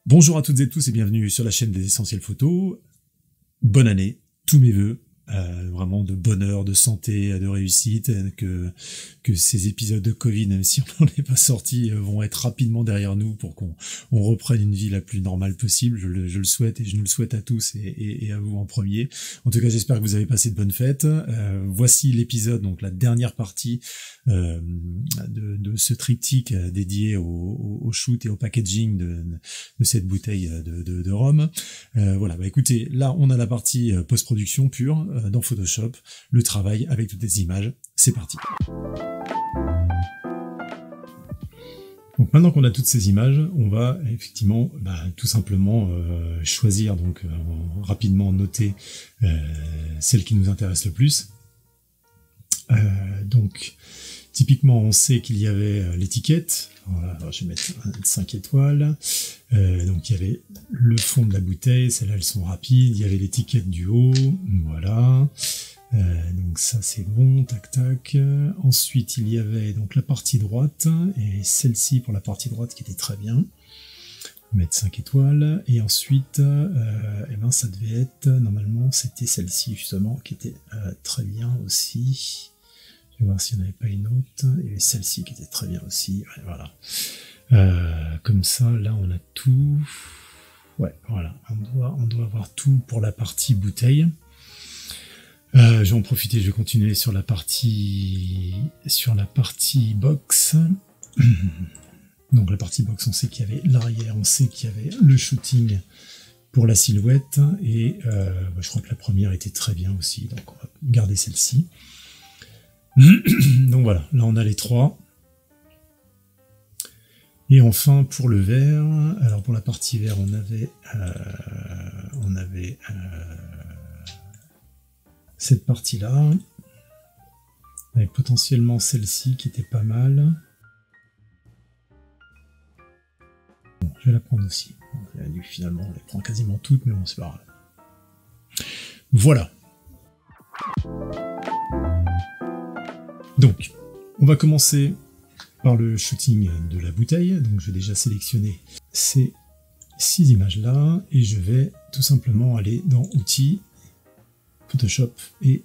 Bonjour à toutes et tous et bienvenue sur la chaîne des Essentiels Photos. Bonne année, tous mes vœux, vraiment de bonheur, de santé, de réussite, que ces épisodes de Covid, même si on n'en est pas sorti, vont être rapidement derrière nous pour qu'on reprenne une vie la plus normale possible. Je le souhaite et je nous le souhaite à tous et à vous en premier. En tout cas, j'espère que vous avez passé de bonnes fêtes. Voici l'épisode, donc la dernière partie de ce triptyque dédié au shoot et au packaging de cette bouteille de rhum. Voilà, bah écoutez, là on a la partie post-production pure dans Photoshop, le travail avec toutes les images, c'est parti. Donc maintenant qu'on a toutes ces images, on va effectivement tout simplement choisir, donc rapidement noter celle qui nous intéresse le plus. Donc typiquement on sait qu'il y avait l'étiquette, voilà, alors je vais mettre 5 étoiles, donc il y avait le fond de la bouteille, celles-là elles sont rapides, il y avait l'étiquette du haut, voilà, donc ça c'est bon, tac tac. Ensuite il y avait donc la partie droite, et celle-ci pour la partie droite qui était très bien, mettre 5 étoiles, et ensuite ça devait être, normalement c'était celle-ci justement qui était très bien aussi. Je vais voir s'il n'y en avait pas une autre. Il y avait celle-ci qui était très bien aussi. Ouais, voilà. Comme ça, là, on a tout. Ouais, voilà. On doit avoir tout pour la partie bouteille. Je vais en profiter. Je vais continuer sur la partie box. Donc la partie box, on sait qu'il y avait l'arrière, on sait qu'il y avait le shooting pour la silhouette. Et je crois que la première était très bien aussi. Donc on va garder celle-ci. Donc voilà, là on a les trois. Et enfin pour le vert, alors pour la partie vert on avait cette partie-là, avec potentiellement celle-ci qui était pas mal. Bon, je vais la prendre aussi. Finalement on les prend quasiment toutes, mais bon c'est pas grave. Voilà. Donc, on va commencer par le shooting de la bouteille. Donc, je vais déjà sélectionner ces 6 images-là et je vais tout simplement aller dans Outils, Photoshop et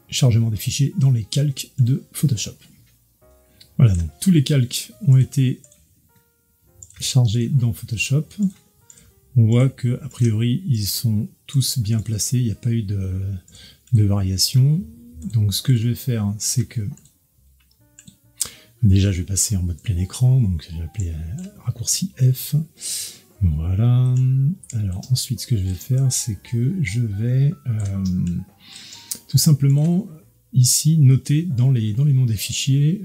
chargement des fichiers dans les calques de Photoshop. Voilà, donc tous les calques ont été chargés dans Photoshop. On voit que a priori, ils sont tous bien placés, il n'y a pas eu de variation. Donc, ce que je vais faire, c'est que déjà, je vais passer en mode plein écran, donc je vais appeler raccourci F. Voilà. Alors ensuite, ce que je vais faire, c'est que je vais tout simplement ici noter dans les noms des fichiers,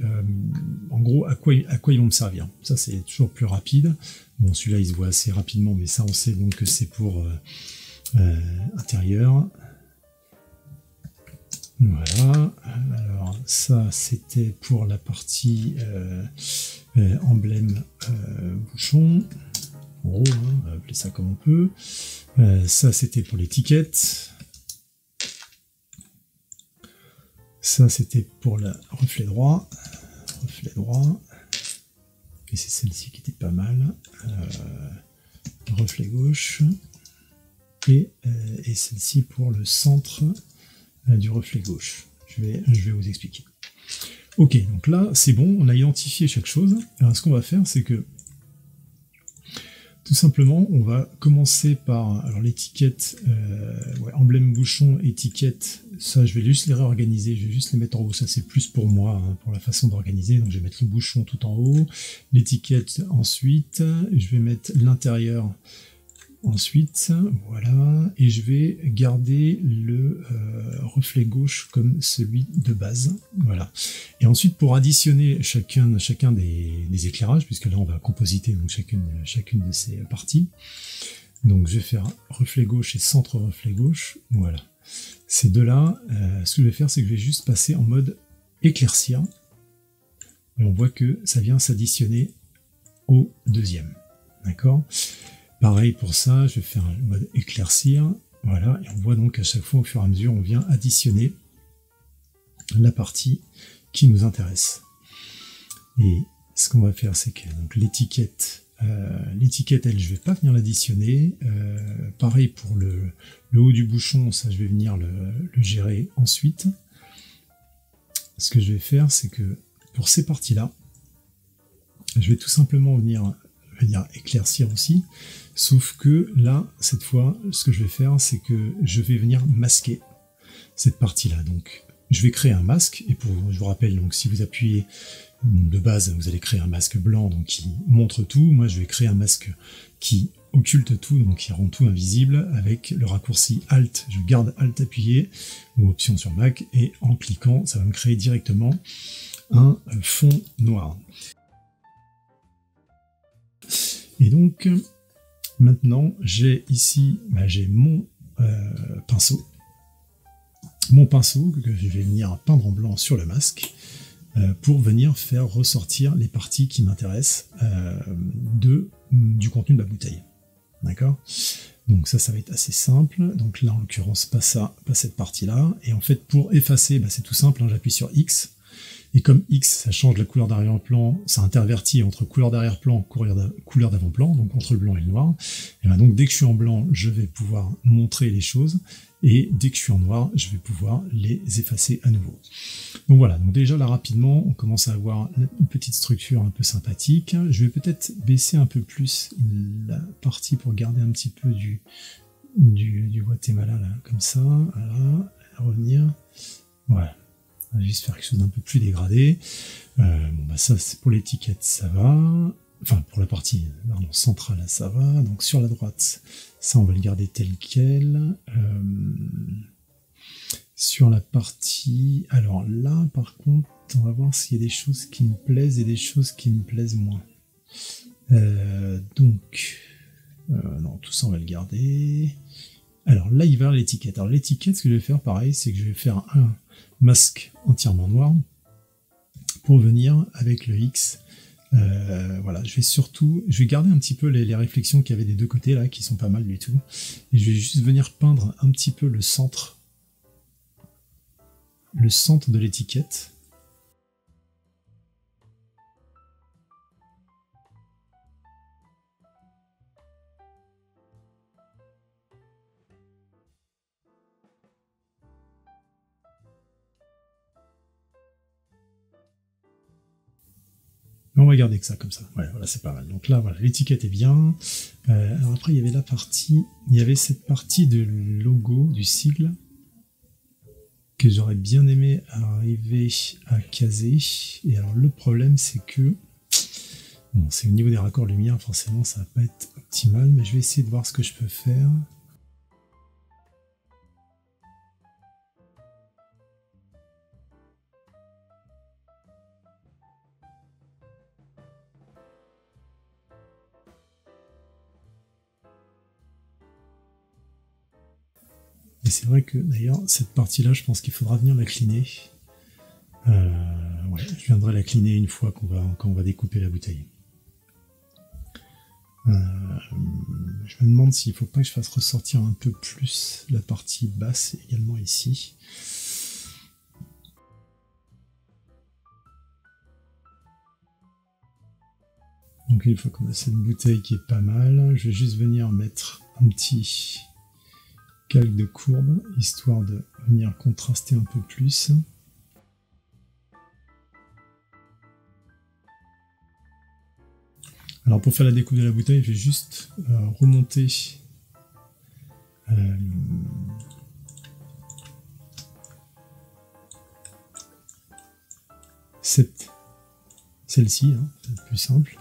en gros, à quoi ils vont me servir. Ça, c'est toujours plus rapide. Bon, celui-là, il se voit assez rapidement, mais ça, on sait donc que c'est pour intérieur. Voilà, alors ça c'était pour la partie emblème bouchon, en gros, hein, on va appeler ça comme on peut. Ça c'était pour l'étiquette. Ça c'était pour le reflet droit. Et c'est celle-ci qui était pas mal. Reflet gauche. Et celle-ci pour le centre du reflet gauche. Je vais vous expliquer. Ok, donc là, c'est bon, on a identifié chaque chose. Alors, ce qu'on va faire, c'est que, tout simplement, on va commencer par l'étiquette, emblème bouchon, étiquette, ça, je vais juste les réorganiser, je vais juste les mettre en haut, ça c'est plus pour moi, hein, pour la façon d'organiser, donc je vais mettre le bouchon tout en haut, l'étiquette ensuite, je vais mettre l'intérieur ensuite, voilà, et je vais garder le reflet gauche comme celui de base, voilà. Et ensuite, pour additionner chacun des éclairages, puisque là on va compositer donc chacune de ces parties, donc je vais faire reflet gauche et centre reflet gauche, voilà. Ces deux-là, ce que je vais faire, c'est que je vais juste passer en mode éclaircir, et on voit que ça vient s'additionner au deuxième, d'accord ? Pareil pour ça, je vais faire un mode éclaircir, voilà, et on voit donc à chaque fois au fur et à mesure, on vient additionner la partie qui nous intéresse. Et ce qu'on va faire, c'est que l'étiquette L'étiquette, elle, je vais pas venir l'additionner. Pareil pour le haut du bouchon, ça je vais venir le gérer ensuite. Ce que je vais faire, c'est que pour ces parties-là, je vais tout simplement venir éclaircir aussi. Sauf que là, cette fois, ce que je vais faire, c'est que je vais venir masquer cette partie-là. Donc, je vais créer un masque. Et je vous rappelle, donc, si vous appuyez de base, vous allez créer un masque blanc donc qui montre tout. Moi, je vais créer un masque qui occulte tout, donc qui rend tout invisible avec le raccourci Alt. Je garde Alt appuyé ou Option sur Mac et en cliquant, ça va me créer directement un fond noir. Et donc, maintenant, j'ai ici, j'ai mon pinceau. Mon pinceau que je vais venir peindre en blanc sur le masque pour venir faire ressortir les parties qui m'intéressent du contenu de la bouteille. D'accord ? Donc ça va être assez simple. Donc là, en l'occurrence, pas cette partie-là. Et en fait, pour effacer, c'est tout simple, hein, j'appuie sur X. Et comme X, ça change la couleur d'arrière-plan, ça intervertit entre couleur d'arrière-plan et couleur d'avant-plan, donc entre le blanc et le noir. Et bien donc dès que je suis en blanc, je vais pouvoir montrer les choses, et dès que je suis en noir, je vais pouvoir les effacer à nouveau. Donc voilà, donc déjà là rapidement, on commence à avoir une petite structure un peu sympathique. Je vais peut-être baisser un peu plus la partie pour garder un petit peu du Guatemala, là, comme ça, voilà, revenir, voilà. On va juste faire quelque chose d'un peu plus dégradé. Ça c'est pour l'étiquette, ça va. Enfin, pour la partie centrale, ça va. Donc sur la droite, ça on va le garder tel quel. Sur la partie... Alors là, par contre, on va voir s'il y a des choses qui me plaisent et des choses qui me plaisent moins. Non, tout ça on va le garder. Alors là, il va y avoir l'étiquette. Alors l'étiquette, ce que je vais faire, pareil, c'est que je vais faire un masque entièrement noir pour venir avec le X. Voilà, je vais garder un petit peu les réflexions qu'il y avait des deux côtés là, qui sont pas mal du tout. Et je vais juste venir peindre un petit peu le centre de l'étiquette. Mais on va garder que ça comme ça. Ouais, voilà, c'est pas mal. Donc là, voilà, l'étiquette est bien. Alors après, il y avait cette partie de logo, du sigle, que j'aurais bien aimé arriver à caser. Et alors le problème, c'est que bon, c'est au niveau des raccords lumière, forcément, ça va pas être optimal, mais je vais essayer de voir ce que je peux faire. Et c'est vrai que d'ailleurs, cette partie-là, je pense qu'il faudra venir la cliner. Ouais, je viendrai la cliner une fois quand on va découper la bouteille. Je me demande s'il ne faut pas que je fasse ressortir un peu plus la partie basse également ici. Donc une fois qu'on a cette bouteille qui est pas mal, je vais juste venir mettre un petit calque de courbe, histoire de venir contraster un peu plus. Alors pour faire la découpe de la bouteille, je vais juste remonter celle-ci, hein, c'est le plus simple.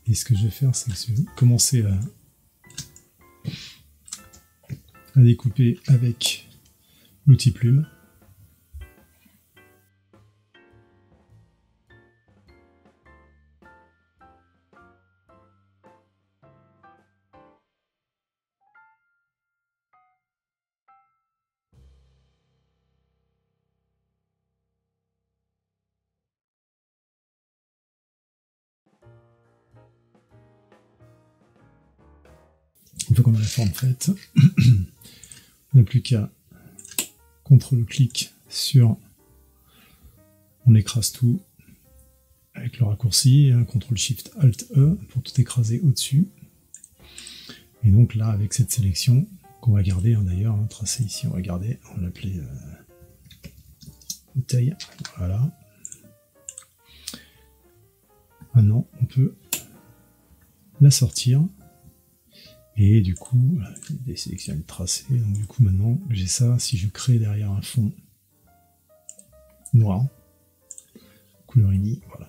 Et ce que je vais faire, c'est que je vais commencer à découper avec l'outil plume. Une fois qu'on a la forme faite, on n'a plus qu'à CTRL-clic sur, on écrase tout, avec le raccourci, CTRL-SHIFT-ALT-E pour tout écraser au-dessus. Et donc là, avec cette sélection, qu'on va garder d'ailleurs, tracé ici, on va garder, on va l'appeler bouteille, voilà. Maintenant, on peut la sortir. Et du coup, désélectionner le tracé. Donc du coup, maintenant, j'ai ça. Si je crée derrière un fond noir, couleur uni, voilà.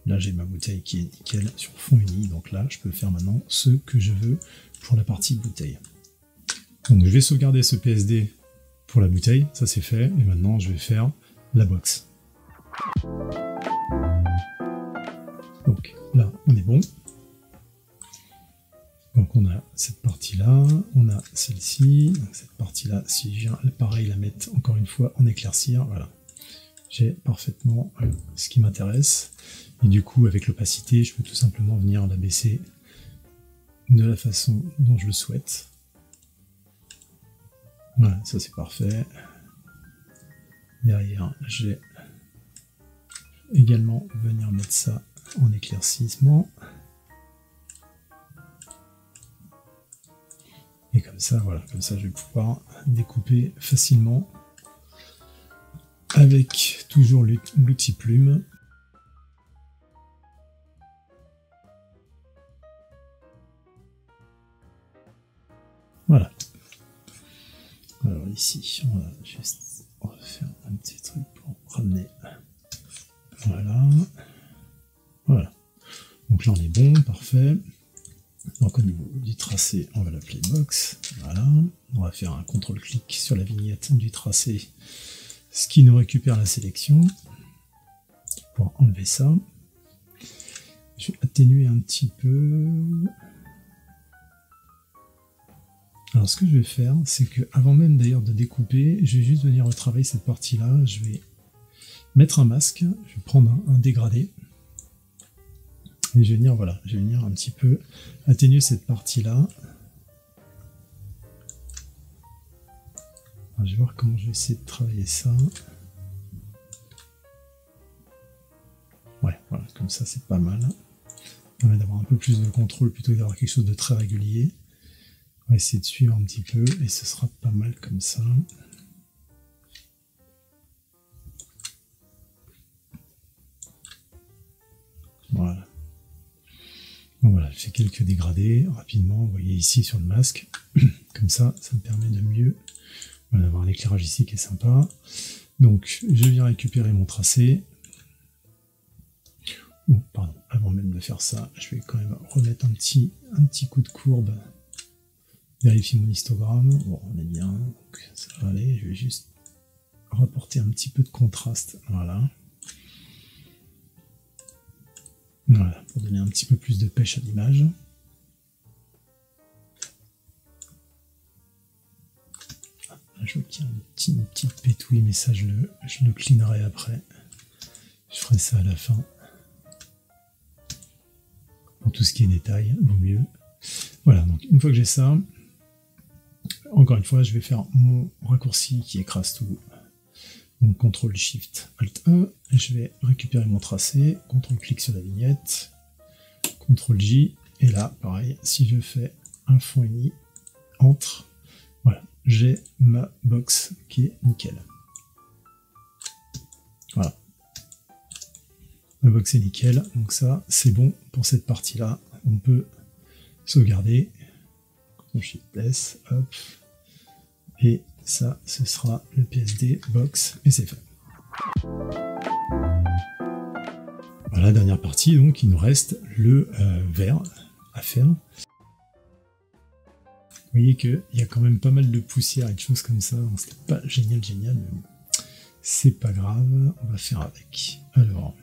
Là, j'ai ma bouteille qui est nickel sur fond uni. Donc là, je peux faire maintenant ce que je veux pour la partie bouteille. Donc je vais sauvegarder ce PSD pour la bouteille. Ça, c'est fait. Et maintenant, je vais faire la box. Donc là, on est bon. Donc on a cette partie-là, on a celle-ci, donc cette partie-là, si je viens pareil la mettre encore une fois en éclaircir, voilà. J'ai parfaitement ce qui m'intéresse. Et du coup, avec l'opacité, je peux tout simplement venir la baisser de la façon dont je le souhaite. Voilà, ça c'est parfait. Derrière, je vais également venir mettre ça en éclaircissement. Et comme ça, voilà, comme ça je vais pouvoir découper facilement avec toujours l'outil plume. Voilà. Alors ici, on va faire un petit truc pour ramener. Voilà. Voilà. Donc là on est bon, parfait. Donc au niveau du tracé, on va l'appeler box. Voilà. On va faire un contrôle-clic sur la vignette du tracé, ce qui nous récupère la sélection. Pour enlever ça, je vais atténuer un petit peu. Alors ce que je vais faire, c'est que avant même d'ailleurs de découper, je vais juste venir retravailler cette partie-là. Je vais mettre un masque, je vais prendre un dégradé. Et je vais venir, voilà, je vais venir un petit peu atténuer cette partie-là. Je vais voir comment je vais essayer de travailler ça. Ouais, voilà, comme ça c'est pas mal. Ça permet d'avoir un peu plus de contrôle plutôt que d'avoir quelque chose de très régulier. On va essayer de suivre un petit peu et ce sera pas mal comme ça. Voilà. Donc voilà, je fais quelques dégradés rapidement, vous voyez ici sur le masque. Comme ça, ça me permet de mieux avoir un éclairage ici qui est sympa. Donc je viens récupérer mon tracé. Oh, pardon, avant même de faire ça, je vais quand même remettre un petit coup de courbe. Vérifier mon histogramme. Bon, on est bien, donc ça va aller. Je vais juste rapporter un petit peu de contraste. Voilà. Voilà, pour donner un petit peu plus de pêche à l'image. Je vois qu'il y a une petite pétouille, mais ça je le cleanerai après. Je ferai ça à la fin. Pour tout ce qui est détail, vaut mieux. Voilà, donc une fois que j'ai ça, encore une fois, je vais faire mon raccourci qui écrase tout. Donc CTRL-SHIFT-ALT-E, je vais récupérer mon tracé, CTRL-clic sur la vignette, CTRL-J, et là, pareil, si je fais un fond uni, entre, voilà, j'ai ma box qui est nickel. Voilà. Ma box est nickel, donc ça, c'est bon pour cette partie-là. On peut sauvegarder, CTRL-SHIFT-S, hop, et ça, ce sera le PSD box, et c'est fait. Voilà, dernière partie, donc il nous reste le vert à faire. Vous voyez qu'il y a quand même pas mal de poussière et de choses comme ça, donc c'était pas génial, mais bon, c'est pas grave, on va faire avec. Alors,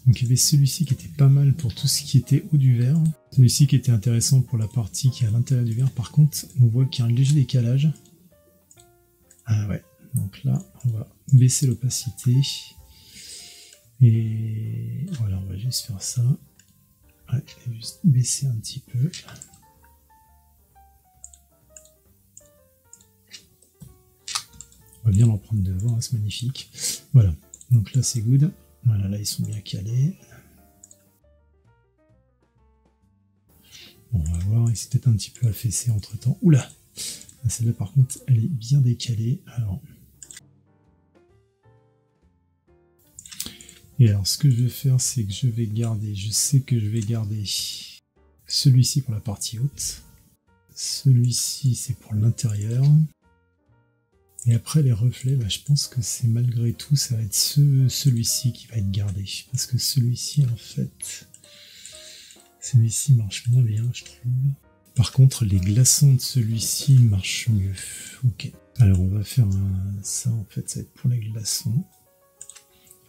donc il y avait celui-ci qui était pas mal pour tout ce qui était haut du verre, celui-ci qui était intéressant pour la partie qui est à l'intérieur du verre. Par contre, on voit qu'il y a un léger décalage. Ah ouais, donc là, on va baisser l'opacité. Et voilà, on va juste faire ça. Ouais, et juste baisser un petit peu. On va bien en prendre devant, hein, c'est magnifique. Voilà, donc là c'est good. Voilà, là ils sont bien calés. Bon, on va voir, il s'est peut-être un petit peu affaissé entre temps. Oula! Celle-là par contre, elle est bien décalée. Alors. Et alors ce que je vais faire, c'est que je vais garder, je sais que je vais garder celui-ci pour la partie haute. Celui-ci c'est pour l'intérieur. Et après les reflets, bah, je pense que c'est malgré tout, ça va être celui-ci qui va être gardé. Parce que celui-ci en fait, celui-ci marche moins bien je trouve. Par contre les glaçons de celui-ci marchent mieux. Ok. Alors on va faire ça en fait, ça va être pour les glaçons.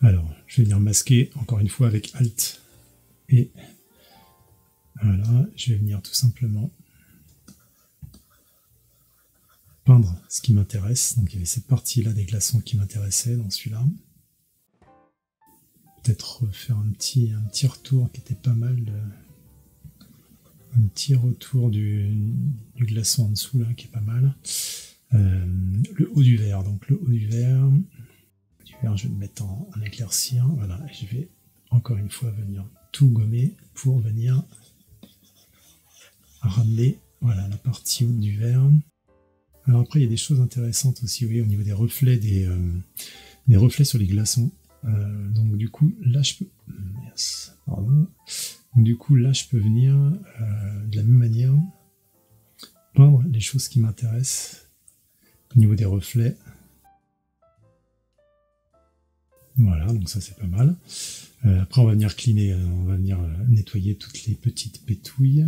Alors je vais venir masquer encore une fois avec Alt. Et voilà, je vais venir tout simplement peindre ce qui m'intéresse. Donc il y avait cette partie-là des glaçons qui m'intéressait dans celui-là. Peut-être faire un petit retour qui était pas mal. Un petit retour du glaçon en dessous là qui est pas mal. Le haut du verre. Donc le haut du verre, je vais le mettre en éclaircir. Voilà, et je vais encore une fois venir tout gommer pour venir ramener voilà, la partie haute du verre. Alors après, il y a des choses intéressantes aussi, vous voyez, au niveau des reflets, des reflets sur les glaçons. Donc du coup, là, je peux... Yes, pardon. Donc du coup, là, je peux venir, de la même manière, peindre les choses qui m'intéressent au niveau des reflets. Voilà, donc ça, c'est pas mal. Après, on va venir cleaner, on va venir nettoyer toutes les petites pétouilles.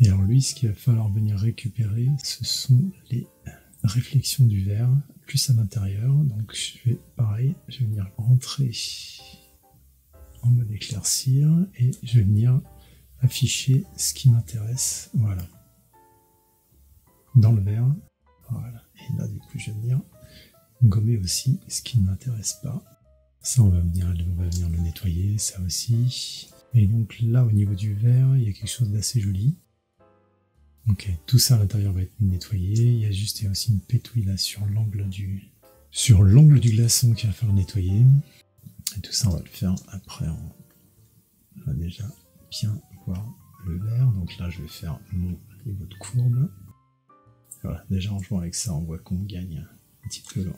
Et alors lui, ce qu'il va falloir venir récupérer, ce sont les réflexions du verre, plus à l'intérieur. Donc je vais, pareil, je vais venir rentrer en mode éclaircir et je vais venir afficher ce qui m'intéresse, voilà, dans le verre. Voilà. Et là, du coup, je vais venir gommer aussi ce qui ne m'intéresse pas. Ça, on va venir le nettoyer, ça aussi. Et donc là, au niveau du verre, il y a quelque chose d'assez joli. Ok, tout ça à l'intérieur va être nettoyé. Il y a juste aussi une pétouille là sur l'angle du glaçon qu'il va falloir nettoyer. Et tout ça, on va le faire après. On va déjà bien voir le verre. Donc là, je vais faire mon niveau de courbe. Voilà, déjà en jouant avec ça, on voit qu'on gagne un petit peu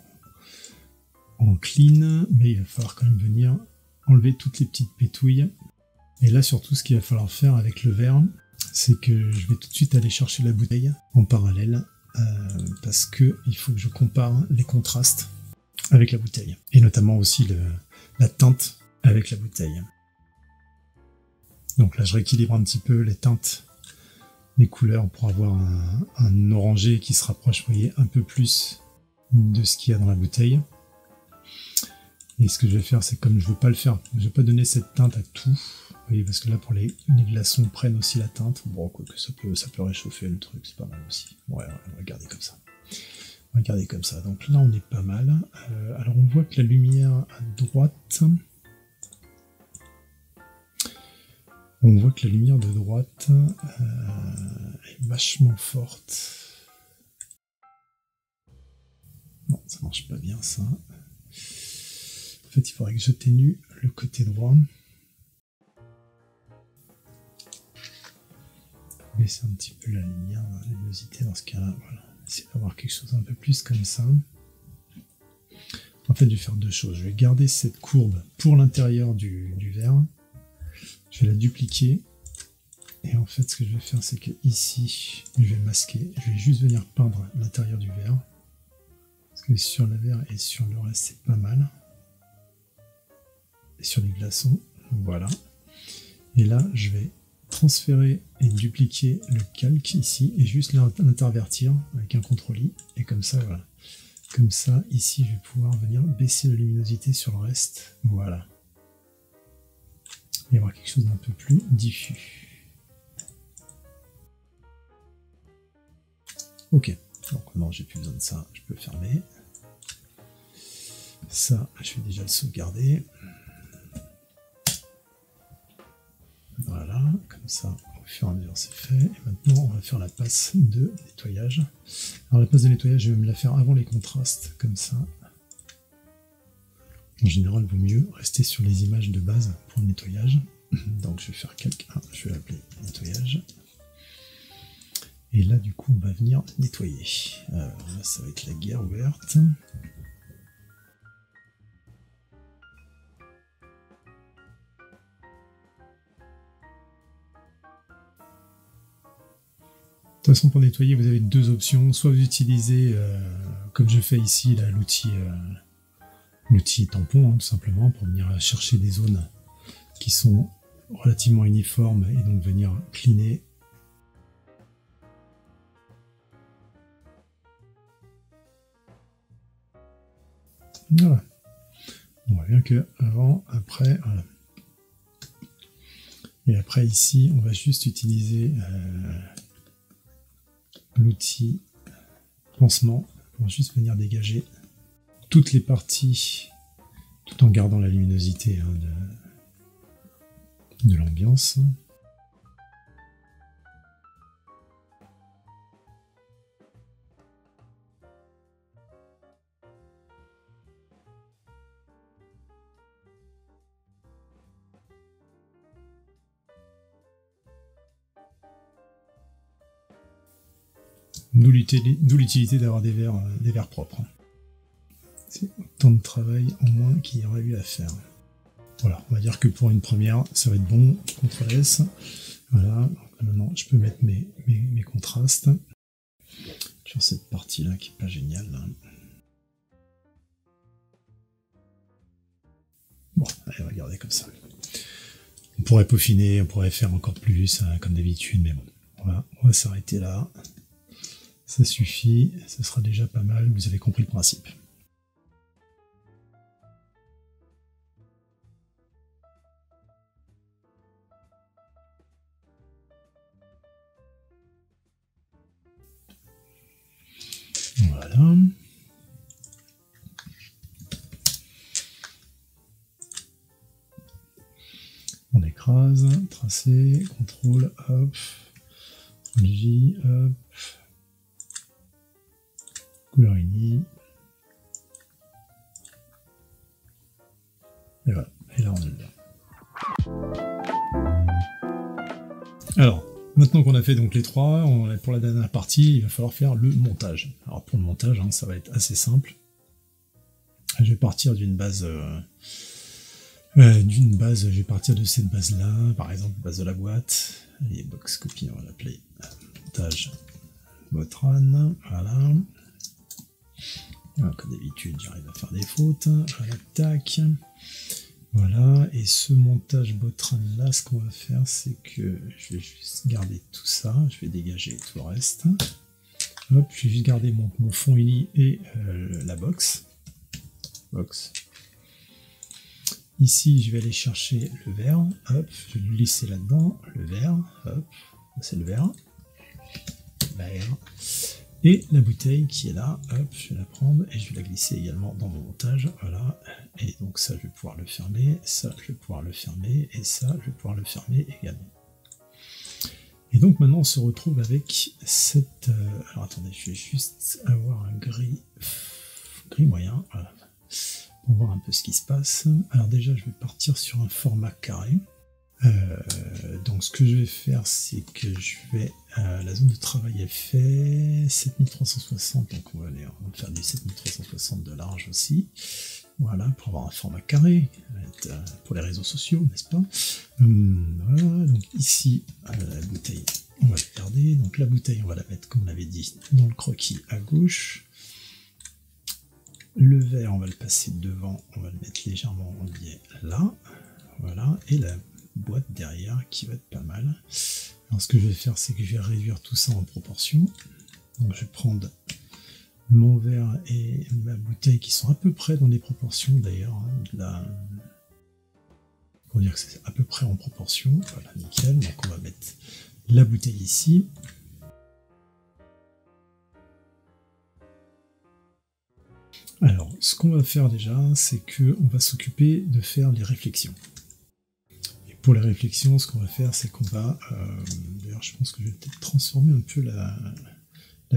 en clean, mais il va falloir quand même venir enlever toutes les petites pétouilles. Et là, surtout, ce qu'il va falloir faire avec le verre, c'est que je vais tout de suite aller chercher la bouteille en parallèle, parce que il faut que je compare les contrastes avec la bouteille, et notamment aussi la teinte avec la bouteille. Donc là, je rééquilibre un petit peu les teintes, les couleurs, pour avoir un orangé qui se rapproche, vous voyez, un peu plus de ce qu'il y a dans la bouteille. Et ce que je vais faire, c'est comme je veux pas le faire, je vais pas donner cette teinte à tout, vous voyez, parce que là, pour les glaçons prennent aussi la teinte. Bon, quoi que ça peut réchauffer le truc, c'est pas mal aussi. Ouais, on va garder comme ça. On va garder comme ça. Donc là, on est pas mal. Alors, on voit que la lumière à droite, est vachement forte. Non, ça marche pas bien, ça. En fait, il faudrait que j'atténue le côté droit. Baisser un petit peu la lumière, la luminosité dans ce cas-là. Voilà. Essayer d'avoir quelque chose un peu plus comme ça. En fait, je vais faire deux choses. Je vais garder cette courbe pour l'intérieur du verre. Je vais la dupliquer. Et en fait, ce que je vais faire, c'est que ici, je vais masquer. Je vais juste venir peindre l'intérieur du verre. Parce que sur le verre et sur le reste, c'est pas mal. Et sur les glaçons, voilà. Et là, je vais transférer et dupliquer le calque ici et juste l'intervertir avec un CTRL-I. Et comme ça, voilà. Comme ça, ici, je vais pouvoir venir baisser la luminosité sur le reste. Voilà. Et avoir quelque chose d'un peu plus diffus. Ok. Donc non, j'ai plus besoin de ça. Je peux fermer. Ça, je vais déjà le sauvegarder. Voilà, comme ça, au fur et à mesure, c'est fait. Et maintenant, on va faire la passe de nettoyage. Alors, la passe de nettoyage, je vais me la faire avant les contrastes, comme ça. En général, il vaut mieux rester sur les images de base pour le nettoyage. Donc je vais faire quelqu'un, je vais l'appeler nettoyage. Et là, du coup, on va venir nettoyer. Alors là, ça va être la guerre ouverte. De toute façon, pour nettoyer, vous avez deux options. Soit vous utilisez, comme je fais ici, l'outil tampon, tout simplement, pour venir chercher des zones qui sont relativement uniformes et donc venir cleaner. Voilà. On voit bien que avant, après, voilà. Et après ici, on va juste utiliser l'outil pansement pour juste venir dégager toutes les parties tout en gardant la luminosité de l'ambiance. D'où l'utilité d'avoir des verres propres. C'est autant de travail en moins qu'il y aurait eu à faire. Voilà, on va dire que pour une première, ça va être bon. CTRL S. Voilà, donc maintenant je peux mettre mes contrastes sur cette partie-là qui n'est pas géniale. Bon, allez, on va garder comme ça. On pourrait peaufiner, on pourrait faire encore plus, comme d'habitude, mais bon, on va s'arrêter là. Ça suffit, ce sera déjà pas mal, vous avez compris le principe. Voilà. On écrase, tracer, contrôle, hop, J, hop, couleur unie. Et voilà, et là on est là. Alors, maintenant qu'on a fait donc les trois, pour la dernière partie, il va falloir faire le montage. Alors pour le montage, ça va être assez simple. Je vais partir d'une base, je vais partir de cette base-là, par exemple, base de la boîte, et box copy, on va l'appeler montage Botran, voilà. Comme d'habitude, j'arrive à faire des fautes, voilà, tac. Voilà, et ce montage Botran là, ce qu'on va faire, c'est que je vais juste garder tout ça, je vais dégager tout le reste. Hop, je vais juste garder mon fond uni et la box. Ici, je vais aller chercher le verre, hop, je vais le glisser là-dedans, le verre, hop, c'est le verre. Et la bouteille qui est là, hop, je vais la prendre et je vais la glisser également dans mon montage, voilà. Et donc ça, je vais pouvoir le fermer, ça, je vais pouvoir le fermer, et ça, je vais pouvoir le fermer également. Et donc maintenant, on se retrouve avec cette... alors attendez, je vais juste avoir un gris moyen, voilà, pour voir un peu ce qui se passe. Alors déjà, je vais partir sur un format carré. Donc ce que je vais faire, c'est que je vais... la zone de travail est fait 7360, donc on va faire du 7360 de large aussi. Voilà, pour avoir un format carré, pour les réseaux sociaux, n'est-ce pas? Voilà, donc ici, la bouteille, on va le garder. Donc la bouteille, on va la mettre, comme on l'avait dit, dans le croquis à gauche. Le verre, on va le passer devant, on va le mettre légèrement en biais là. Voilà, et la boîte derrière qui va être pas mal. Alors ce que je vais faire, c'est que je vais réduire tout ça en proportion. Donc je vais prendre mon verre et ma bouteille qui sont à peu près dans les proportions d'ailleurs, pour dire que c'est à peu près en proportion. Voilà, nickel. Donc on va mettre la bouteille ici. Alors ce qu'on va faire déjà, c'est que on va s'occuper de faire les réflexions. Pour les réflexions, ce qu'on va faire, c'est qu'on va... d'ailleurs, je pense que je vais peut-être transformer un peu la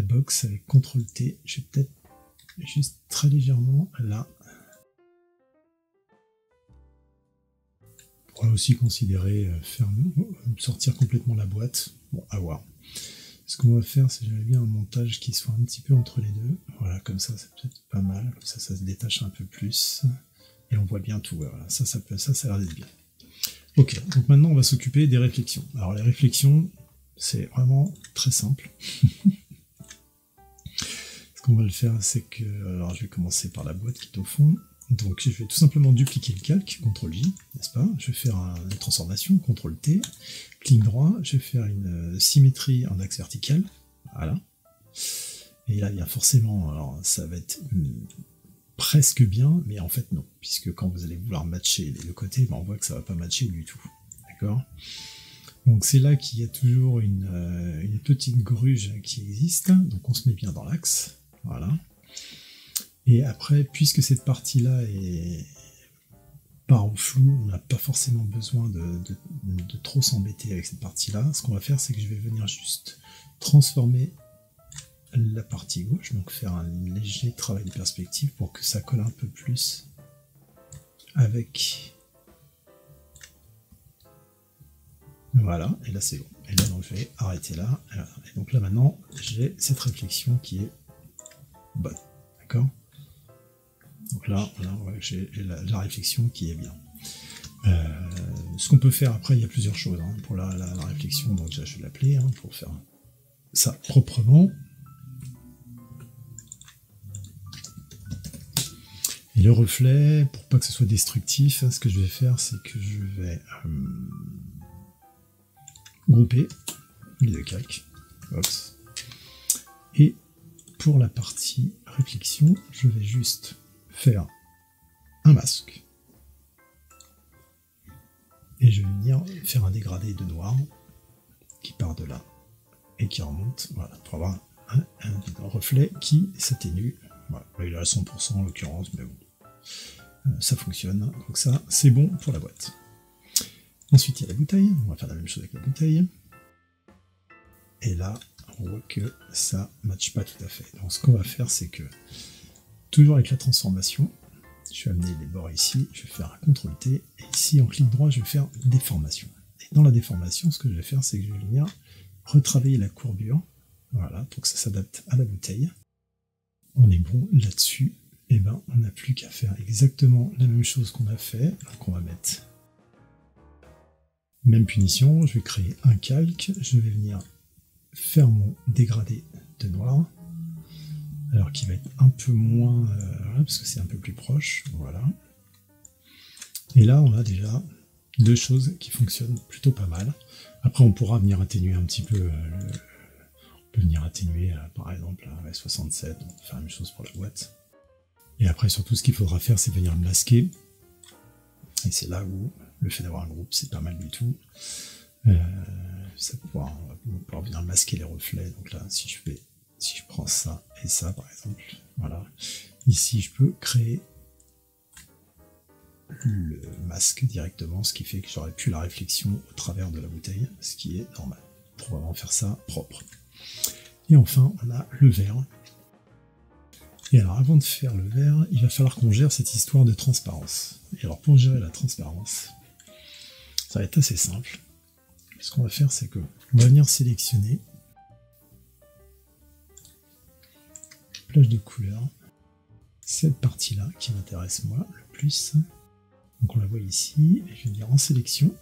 box avec CTRL T. Je vais peut-être juste très légèrement là. pourrait aussi considérer sortir complètement la boîte. Bon, à voir. Ce qu'on va faire, c'est j'aimerais bien un montage qui soit un petit peu entre les deux. Voilà, comme ça, c'est peut-être pas mal. Comme ça se détache un peu plus. Et on voit bien tout. Ouais, voilà, ça a l'air d'être bien. Ok, donc maintenant, on va s'occuper des réflexions. Alors, les réflexions, c'est vraiment très simple. Ce qu'on va le faire, c'est que... Alors, je vais commencer par la boîte qui est au fond. Donc, je vais tout simplement dupliquer le calque, CTRL-J, n'est-ce pas? Je vais faire une transformation, CTRL-T, clic droit, je vais faire une symétrie en axe vertical, voilà. Et là, bien forcément, alors ça va être presque bien, mais en fait non, puisque quand vous allez vouloir matcher les deux côtés, ben, on voit que ça va pas matcher du tout, d'accord? Donc c'est là qu'il y a toujours une petite gruge qui existe, donc on se met bien dans l'axe, voilà. Et après, puisque cette partie-là part au flou, on n'a pas forcément besoin de trop s'embêter avec cette partie-là. Ce qu'on va faire, c'est que je vais venir juste transformer la partie gauche, donc faire un léger travail de perspective pour que ça colle un peu plus avec... Voilà, et là c'est bon. Et là, donc, je vais arrêter là. Et donc là, maintenant, j'ai cette réflexion qui est bonne. D'accord ? Donc là, j'ai la réflexion qui est bien. Ce qu'on peut faire après, il y a plusieurs choses pour la réflexion. Donc je vais l'appeler pour faire ça proprement. Et le reflet, pour pas que ce soit destructif, ce que je vais faire, c'est que je vais grouper les deux calques. Oups. Et pour la partie réflexion, je vais juste faire un masque et je vais venir faire un dégradé de noir qui part de là et qui remonte, voilà, pour avoir un reflet qui s'atténue. Voilà, il est à 100% en l'occurrence, mais bon, ça fonctionne, donc ça c'est bon pour la boîte. Ensuite il y a la bouteille, on va faire la même chose avec la bouteille, et là on voit que ça ne matche pas tout à fait. Donc ce qu'on va faire, c'est que toujours avec la transformation, je vais amener les bords ici, je vais faire un CTRL-T, et ici en clic droit je vais faire déformation. Et dans la déformation, ce que je vais faire, c'est que je vais venir retravailler la courbure, voilà, pour que ça s'adapte à la bouteille. On est bon là-dessus, et ben on n'a plus qu'à faire exactement la même chose qu'on a fait. Donc on va mettre même punition, je vais créer un calque, je vais venir faire mon dégradé de noir, alors qu'il va être un peu moins, voilà, parce que c'est un peu plus proche, voilà. Et là, on a déjà deux choses qui fonctionnent plutôt pas mal. Après, on pourra venir atténuer un petit peu, on peut venir atténuer, par exemple, à 67, on peut faire la même chose pour la boîte. Et après, surtout, ce qu'il faudra faire, c'est venir masquer. Et c'est là où le fait d'avoir un groupe, c'est pas mal du tout. On va pouvoir venir masquer les reflets. Donc là, si je prends ça et ça, par exemple, voilà. Ici, je peux créer le masque directement, ce qui fait que j'aurais pu la réflexion au travers de la bouteille, ce qui est normal, pour vraiment faire ça propre. Et enfin, on a le verre. Et alors, avant de faire le verre, il va falloir qu'on gère cette histoire de transparence. Et alors, pour gérer la transparence, ça va être assez simple. Ce qu'on va faire, c'est que on va venir sélectionner plage de couleur, cette partie-là qui m'intéresse moi le plus. Donc on la voit ici, et je vais venir en sélection.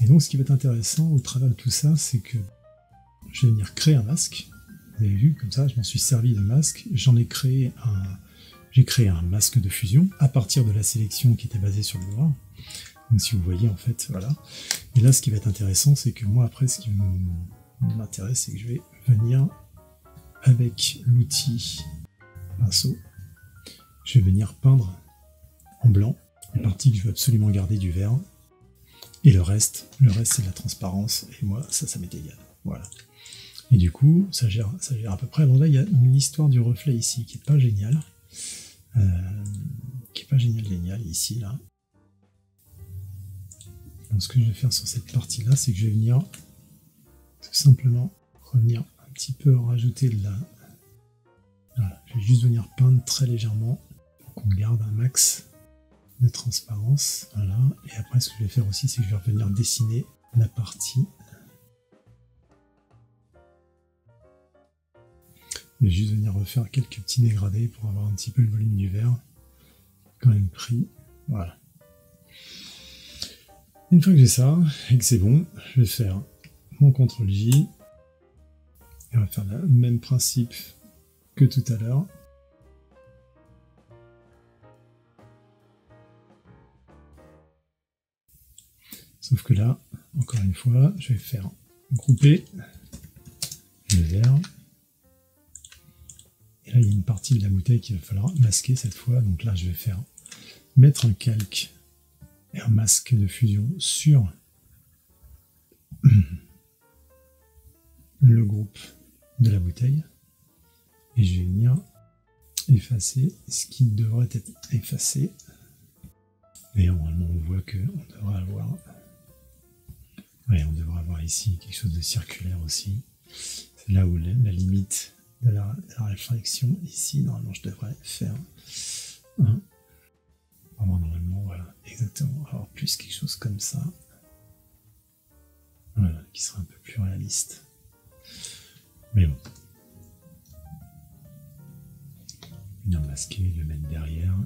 Et donc ce qui va être intéressant au travers de tout ça, c'est que je vais venir créer un masque. Vous avez vu, comme ça, je m'en suis servi de masque. J'ai créé un masque de fusion à partir de la sélection qui était basée sur le noir. Donc si vous voyez, en fait, voilà. Et là, ce qui va être intéressant, c'est que moi, après, ce qui m'intéresse, c'est que je vais venir avec l'outil pinceau, je vais venir peindre en blanc les parties que je veux absolument garder du vert, et le reste c'est de la transparence, et moi ça m'est égal, voilà. Et du coup ça gère à peu près. Alors là il y a une histoire du reflet ici qui est pas géniale, ici là. Donc ce que je vais faire sur cette partie là, c'est que je vais venir tout simplement revenir un petit peu rajouter de la... Voilà, je vais juste venir peindre très légèrement pour qu'on garde un max de transparence. Voilà. Et après, ce que je vais faire aussi, c'est que je vais revenir dessiner la partie. Je vais juste venir refaire quelques petits dégradés pour avoir un petit peu le volume du verre quand même pris. Voilà. Une fois que j'ai ça et que c'est bon, je vais faire mon CTRL-J. Et on va faire le même principe que tout à l'heure. Sauf que là, encore une fois, je vais faire grouper le verre. Et là, il y a une partie de la bouteille qu'il va falloir masquer cette fois. Donc là, je vais faire mettre un calque et un masque de fusion sur le groupe de la bouteille. Et je vais venir effacer ce qui devrait être effacé. Et normalement, on voit qu'on devrait avoir... Ouais, on devrait avoir ici quelque chose de circulaire aussi. C'est là où la limite de la réflexion. Ici, normalement, je devrais faire un... Normalement, voilà, exactement. Alors, plus quelque chose comme ça. Voilà, qui sera un peu plus réaliste. Mais bon. Venir masquer, le mettre derrière.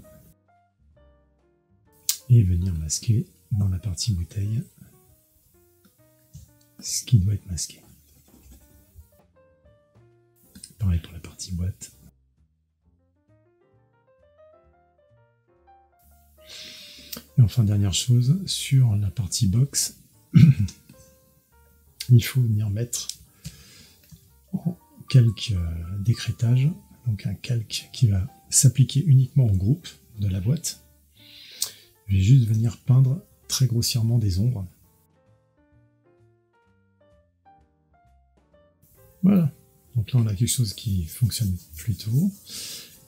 Et venir masquer dans la partie bouteille ce qui doit être masqué. Pareil pour la partie boîte. Et enfin, dernière chose, sur la partie box, il faut venir mettre en calque d'écrêtage, donc un calque qui va s'appliquer uniquement au groupe de la boîte. Je vais juste venir peindre très grossièrement des ombres. Voilà, donc là on a quelque chose qui fonctionne plutôt.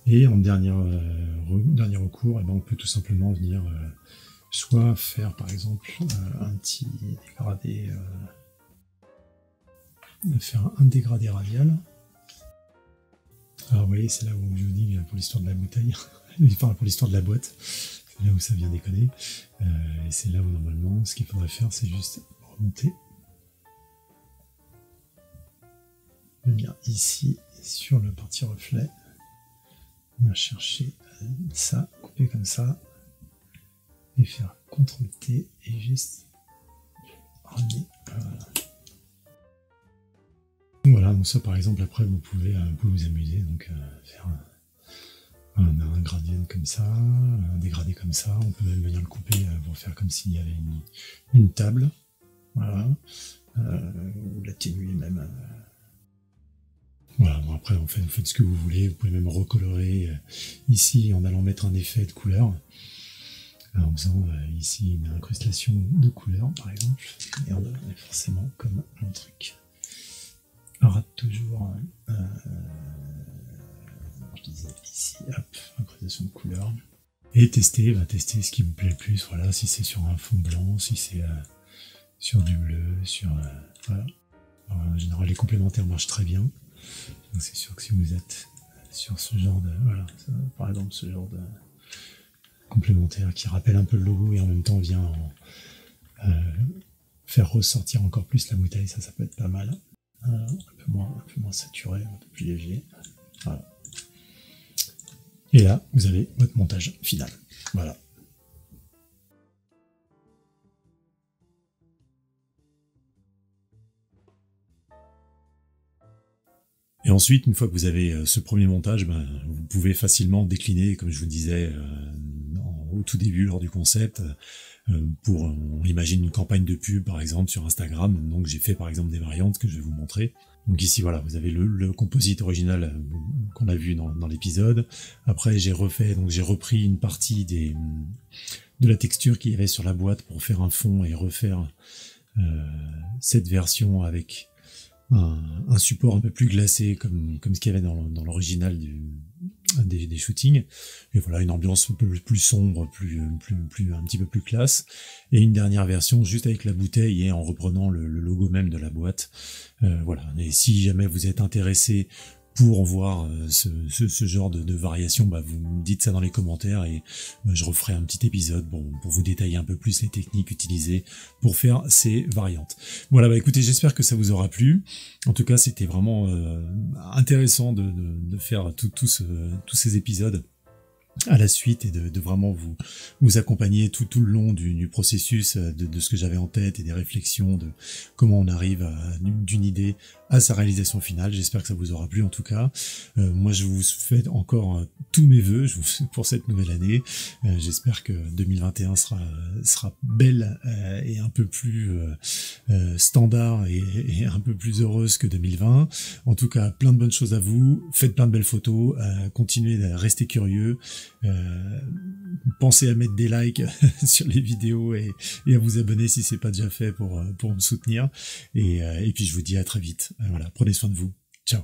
Et en dernier recours, eh ben, on peut tout simplement venir soit faire par exemple un petit dégradé, faire un dégradé radial. Alors vous voyez, c'est là où je vous dis pour l'histoire de la bouteille, enfin pour l'histoire de la boîte, c'est là où ça vient déconner. Et c'est là où normalement ce qu'il faudrait faire, c'est juste remonter. Venir ici sur la partie reflet, venir chercher ça, couper comme ça, et faire CTRL-T et juste ramener. Voilà, donc ça par exemple, après vous pouvez vous amuser, donc faire un gradient comme ça, un dégradé comme ça, on peut même venir le couper pour faire comme s'il y avait une table, voilà, ou l'atténuer même. Voilà, bon après vous faites ce que vous voulez, vous pouvez même recolorer ici en allant mettre un effet de couleur, en faisant ici une incrustation de couleur par exemple, et on a forcément comme mon truc. Rate toujours, je disais ici, hop, incrustation de couleur, et tester ce qui vous plaît le plus, voilà, si c'est sur un fond blanc, si c'est sur du bleu, sur... voilà. Alors, en général les complémentaires marchent très bien. Donc c'est sûr que si vous êtes sur ce genre de... Voilà, par exemple ce genre de complémentaire qui rappelle un peu le logo et en même temps vient faire ressortir encore plus la bouteille, ça peut être pas mal. Voilà, un peu moins saturé, un peu plus léger. Voilà. Et là, vous avez votre montage final. Voilà. Et ensuite, une fois que vous avez ce premier montage, vous pouvez facilement décliner, comme je vous le disais au tout début lors du concept, pour, on imagine une campagne de pub par exemple sur Instagram. Donc j'ai fait par exemple des variantes que je vais vous montrer. Donc ici voilà, vous avez le composite original qu'on a vu dans l'épisode. Après j'ai repris une partie de la texture qu'il y avait sur la boîte pour faire un fond et refaire cette version avec un support un peu plus glacé comme ce qu'il y avait dans l'original des shootings, et voilà, une ambiance un peu plus sombre, un petit peu plus classe, et une dernière version juste avec la bouteille et en reprenant le logo même de la boîte. Voilà, et si jamais vous êtes intéressé pour voir ce genre de variation, vous me dites ça dans les commentaires et je referai un petit épisode pour vous détailler un peu plus les techniques utilisées pour faire ces variantes. Voilà, écoutez, j'espère que ça vous aura plu. En tout cas, c'était vraiment intéressant de faire tous ces épisodes à la suite et de vraiment vous accompagner tout le long du processus de ce que j'avais en tête et des réflexions de comment on arrive d'une idée à sa réalisation finale. J'espère que ça vous aura plu en tout cas. Moi je vous fais encore tous mes vœux pour cette nouvelle année. J'espère que 2021 sera belle et un peu plus standard et un peu plus heureuse que 2020. En tout cas, plein de bonnes choses à vous. Faites plein de belles photos. Continuez à rester curieux. Pensez à mettre des likes sur les vidéos et à vous abonner si c'est pas déjà fait pour me soutenir et puis je vous dis à très vite. Voilà, prenez soin de vous. Ciao.